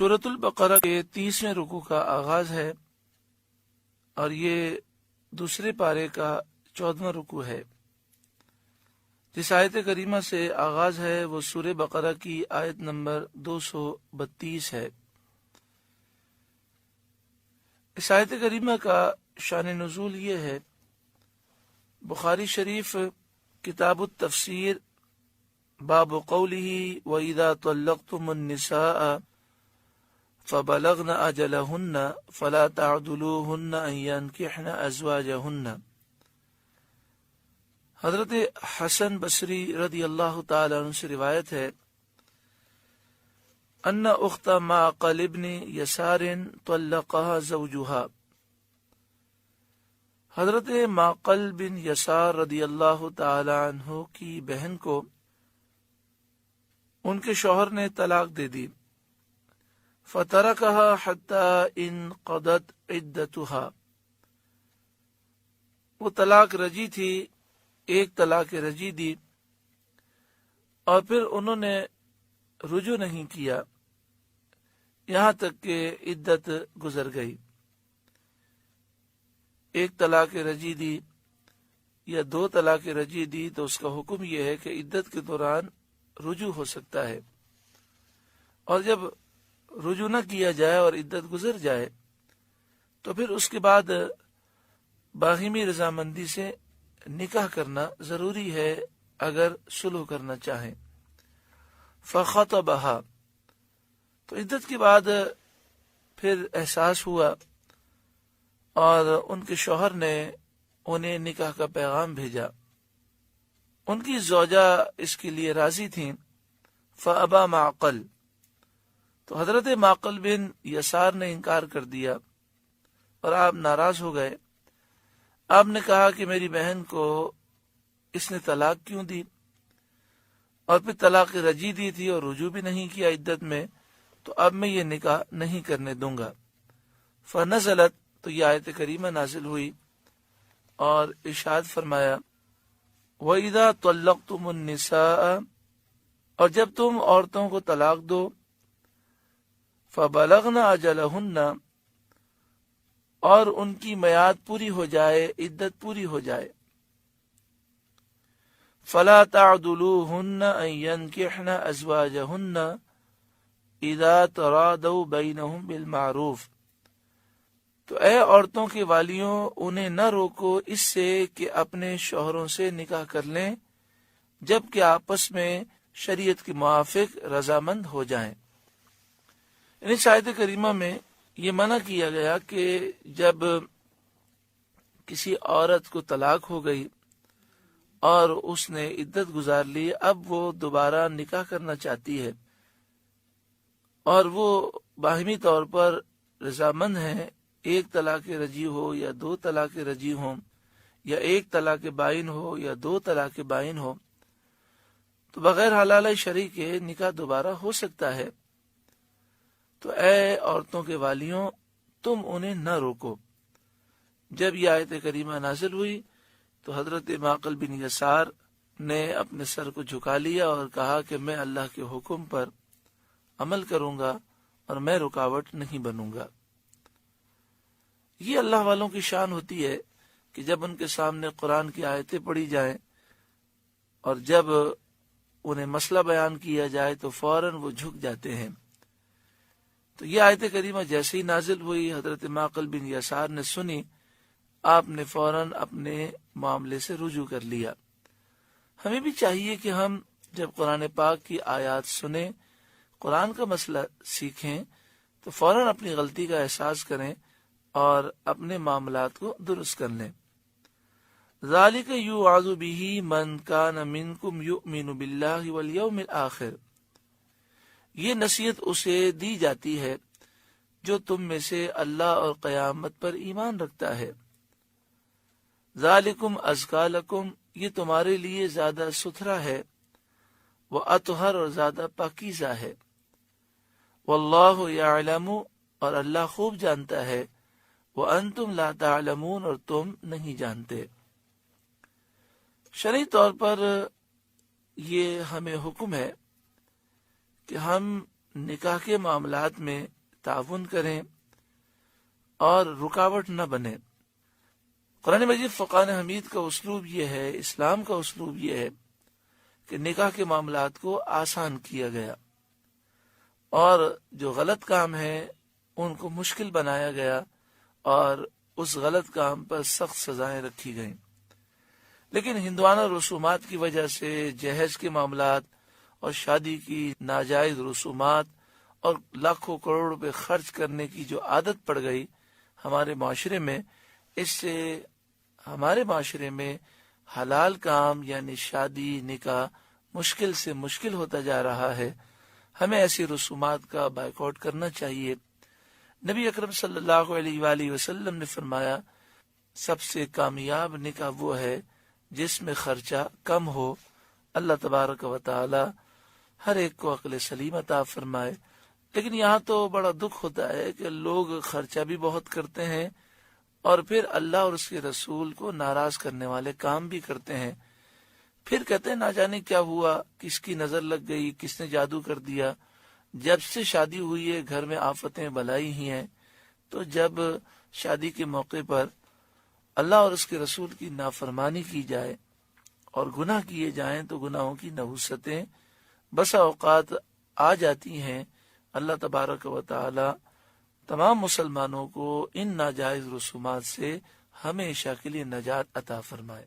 سورۃ البقرہ کے 30ویں رکوع کا آغاز ہے اور یہ دوسرے پارے کا 14واں رکوع ہے۔ جس آیت کریمہ سے آغاز ہے وہ سورہ بقرہ کی آیت نمبر 232 ہے۔ اس آیت کریمہ کا شان نزول یہ ہے، بخاری شریف کتاب التفسیر باب قولہ وَإِذَا طَلَّقْتُمُ النِّسَاءَ فَبَلَغْنَ أَجَلَهُنَّ فَلَا تَعْضُلُوهُنَّ أَن يَنكِحْنَ أَزْوَاجَهُنَّ۔ حضرت حسن بصری رضی اللہ تعالی عنہ سے روایت ہے، ان اخت معقل ابن یسار طلقها زوجها۔ حضرت معقل بن یسار رضی اللہ تعالی عنہ کی بہن کو ان کے شوہر نے طلاق دے دی۔ فَتَرَكَهَا حَتَّى انقضت عدتها۔ وہ طلاق رجی تھی، ایک طلاق رجی دی اور پھر انہوں نے رجوع نہیں کیا یہاں تک کہ عدت گزر گئی۔ ایک طلاق رجی دی یا دو طلاق رجی دی تو اس کا حکم یہ ہے کہ عدت کے دوران رجوع ہو سکتا ہے، اور جب رجوع نہ کیا جائے اور عدت گزر جائے تو پھر اس کے بعد باہمی رضامندی سے نکاح کرنا ضروری ہے اگر صلح کرنا چاہیں۔ فخطبها، تو عدت کے بعد پھر احساس ہوا اور ان کے شوہر نے انہیں نکاح کا پیغام بھیجا۔ ان کی زوجہ اس کے لیے راضی تھیں۔ فابا معقل، تو حضرت معقل بن یسار نے انکار کر دیا اور آپ ناراض ہو گئے۔ آپ نے کہا کہ میری بہن کو اس نے طلاق کیوں دی، اور پھر طلاق رجی دی تھی اور رجوع بھی نہیں کیا عدت میں، تو اب میں یہ نکاح نہیں کرنے دوں گا۔ فنزلت، تو یہ آیت کریمہ نازل ہوئی اور ارشاد فرمایا، وَإِذَا طَلَّقْتُمُ النِّسَاءَ، اور جب تم عورتوں کو طلاق دو، فَبَلَغْنَ أَجَلَهُنَّ، اور ان کی میعاد پوری ہو جائے، عدت پوری ہو جائے، فَلَا تَعْضُلُوهُنَّ أَن يَنكِحْنَ أَزْوَاجَهُنَّ إِذَا تَرَاضَوْا بَيْنَهُم بِالْمَعْرُوفِ، تو اے عورتوں کے والیوں، انہیں نہ روکو اس سے کہ اپنے شوہروں سے نکاح کر لیں جب کہ آپس میں شریعت کے موافق رضامند ہو جائیں۔ اس آیت کریمہ میں یہ منع کیا گیا کہ جب کسی عورت کو طلاق ہو گئی اور اس نے عدت گزار لی، اب وہ دوبارہ نکاح کرنا چاہتی ہے اور وہ باہمی طور پر رضامند ہیں، ایک طلاق رجی ہو یا دو طلاق رجی ہوں، یا ایک طلاق بائن ہو یا دو طلاق بائن ہو، تو بغیر حلالہ شرعی کے نکاح دوبارہ ہو سکتا ہے۔ تو اے عورتوں کے والیوں، تم انہیں نہ روکو۔ جب یہ آیت کریمہ نازل ہوئی تو حضرت معقل بن یسار نے اپنے سر کو جھکا لیا اور کہا کہ میں اللہ کے حکم پر عمل کروں گا اور میں رکاوٹ نہیں بنوں گا۔ یہ اللہ والوں کی شان ہوتی ہے کہ جب ان کے سامنے قرآن کی آیتیں پڑھی جائیں اور جب انہیں مسئلہ بیان کیا جائے تو فوراً وہ جھک جاتے ہیں۔ تو یہ آیت کریمہ جیسے ہی نازل ہوئی، حضرت معقل بن یسار نے سنی، آپ نے فوراً اپنے معاملے سے رجوع کر لیا۔ ہمیں بھی چاہیے کہ ہم جب قرآن پاک کی آیات سنیں، قرآن کا مسئلہ سیکھیں، تو فوراً اپنی غلطی کا احساس کریں اور اپنے معاملات کو درست کر لیں۔ ذَلِكَ يُوعَظُ بِهِ مَنْ كَانَ مِنْكُمْ يُؤْمِنُ بِاللَّهِ وَالْيَوْمِ الْآخِرِ، یہ نصیحت اسے دی جاتی ہے جو تم میں سے اللہ اور قیامت پر ایمان رکھتا ہے۔ ذَلِكُمْ أَزْكَىٰ لَكُمْ، یہ تمہارے لیے زیادہ ستھرا ہے، وَأَطْهَرُ، اور زیادہ پاکیزہ ہے۔ وَاللَّهُ يَعْلَمُ، اور اللہ خوب جانتا ہے، وَأَنْتُمْ لَا تَعْلَمُونَ، اور تم نہیں جانتے۔ شرعی طور پر یہ ہمیں حکم ہے کہ ہم نکاح کے معاملات میں تعاون کریں اور رکاوٹ نہ بنے۔ قرآن مجید فرقان حمید کا اسلوب یہ ہے، اسلام کا اسلوب یہ ہے کہ نکاح کے معاملات کو آسان کیا گیا اور جو غلط کام ہے ان کو مشکل بنایا گیا اور اس غلط کام پر سخت سزائیں رکھی گئیں۔ لیکن ہندوانہ رسومات کی وجہ سے جہیز کے معاملات اور شادی کی ناجائز رسومات اور لاکھوں کروڑ روپے خرچ کرنے کی جو عادت پڑ گئی ہمارے معاشرے میں، اس سے ہمارے معاشرے میں حلال کام یعنی شادی نکاح مشکل سے مشکل ہوتا جا رہا ہے۔ ہمیں ایسی رسومات کا بائیکاٹ کرنا چاہیے۔ نبی اکرم صلی اللہ علیہ وآلہ وسلم نے فرمایا، سب سے کامیاب نکاح وہ ہے جس میں خرچہ کم ہو۔ اللہ تبارک و تعالی ہر ایک کو عقل سلیم عطا فرمائے۔ لیکن یہاں تو بڑا دکھ ہوتا ہے کہ لوگ خرچہ بھی بہت کرتے ہیں اور پھر اللہ اور اس کے رسول کو ناراض کرنے والے کام بھی کرتے ہیں۔ پھر کہتے ہیں نہ جانے کیا ہوا، کس کی نظر لگ گئی، کس نے جادو کر دیا۔ جب سے شادی ہوئی ہے گھر میں آفتیں بلائی ہی ہیں، تو جب شادی کے موقع پر اللہ اور اس کے رسول کی نافرمانی کی جائے اور گناہ کیے جائیں تو گناہوں کی نحوستیں بسا اوقات آ جاتی ہیں۔ اللہ تبارک و تعالی تمام مسلمانوں کو ان ناجائز رسومات سے ہمیشہ کے لیے نجات عطا فرمائے۔